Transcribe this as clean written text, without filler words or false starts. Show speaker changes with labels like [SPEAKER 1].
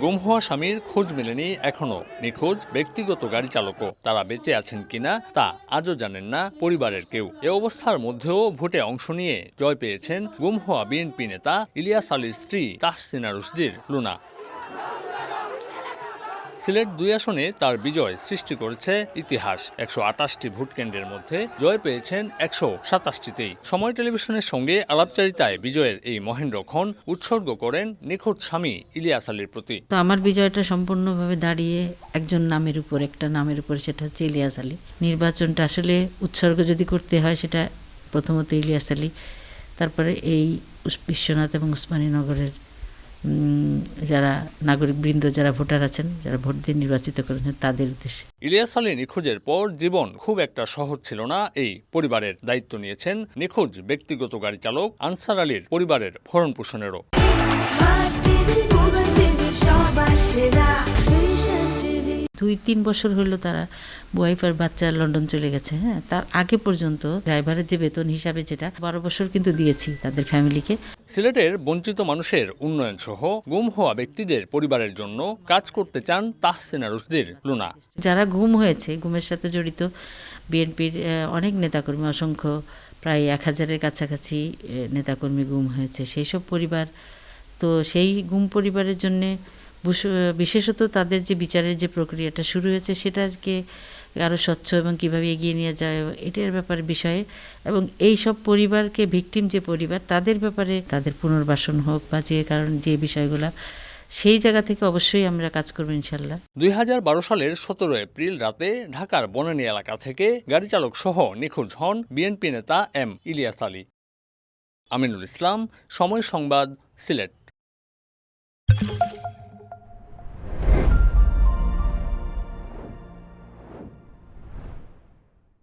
[SPEAKER 1] গুম হওয়া স্বামীর খোঁজ মেলেনি এখনো। নিখোঁজ ব্যক্তিগত গাড়ি চালকও তারা বেঁচে আছেন কিনা তা আজও জানেন না পরিবারের কেউ। এ অবস্থার মধ্যেও ভোটে অংশ নিয়ে জয় পেয়েছেন গুম হওয়া বিএনপি নেতা ইলিয়াস আলীর স্ত্রী তাহসিনা রুশদীর লুনা। সিলেট ২ আসনে তার বিজয় সৃষ্টি করেছে ইতিহাস। ১২৮টি ভোট কেন্দ্রের মধ্যে জয় পেয়েছেন ১২৭টিতেই। সময় টেলিভিশনের সঙ্গে আলাপচারিতায় বিজয়ের এই মহেন্দ্রক্ষণ উৎসর্গ করেন নিখোঁজ স্বামী ইলিয়াস আলীর প্রতি।
[SPEAKER 2] তো আমার বিজয়টা সম্পূর্ণভাবে দাঁড়িয়ে একজন নামের উপর, একটা নামের উপর, সেটা হচ্ছে ইলিয়াস আলী। নির্বাচনটা আসলে উৎসর্গ যদি করতে হয় সেটা প্রথমত ইলিয়াস আলী, তারপরে এই বিশ্বনাথ এবং উসমানীনগরের যারা নাগরিকবৃন্দ, যারা ভোটার আছেন, যারা ভোট দিয়ে নির্বাচিত করেছেন তাদের উদ্দেশ্যে।
[SPEAKER 1] ইলিয়াস আলী নিখোঁজের পর জীবন খুব একটা সহজ ছিল না এই পরিবারের। দায়িত্ব নিয়েছেন নিখোঁজ ব্যক্তিগত গাড়ি চালক আনসার আলীর পরিবারের ভরণ পোষণেরও।
[SPEAKER 2] ২-৩ বছর হলো তারা ওয়াইফ আর বাচ্চা লন্ডন চলে গেছে। হ্যাঁ, তার আগে পর্যন্ত ড্রাইভারের যে বেতন হিসাবে যেটা ১২ বছর কিন্তু দিয়েছি তাদের ফ্যামিলিকে।
[SPEAKER 1] সিলেটের বঞ্চিত মানুষের উন্নয়ন সহ গুম হওয়া ব্যক্তিদের পরিবারের জন্য কাজ করতে চান তাহসিনা রুশদীর লুনা।
[SPEAKER 2] যারা গুম হয়েছে, গুমের সাথে জড়িত বিএনপির অনেক নেতাকর্মী, অসংখ্য, প্রায় ১,০০০-এর কাছাকাছি নেতাকর্মী গুম হয়েছে। সেই সব পরিবার, তো সেই গুম পরিবারের জন্যে বিশেষত তাদের যে বিচারের যে প্রক্রিয়াটা শুরু হয়েছে সেটাকে আরও স্বচ্ছ এবং কীভাবে এগিয়ে নিয়ে যায় এটার ব্যাপারে বিষয়ে, এবং এই সব পরিবারকে, ভিকটিম যে পরিবার, তাদের ব্যাপারে তাদের পুনর্বাসন হোক বা যে বিষয়গুলো, সেই জায়গা থেকে অবশ্যই আমরা কাজ করব ইনশাল্লাহ।
[SPEAKER 1] ২০১২ সালের ১৭ এপ্রিল রাতে ঢাকার বনানী এলাকা থেকে গাড়ি চালক সহ নিখোঁজ হন বিএনপি নেতা এম ইলিয়াস আলী। আমিনুল ইসলাম, সময় সংবাদ, সিলেট।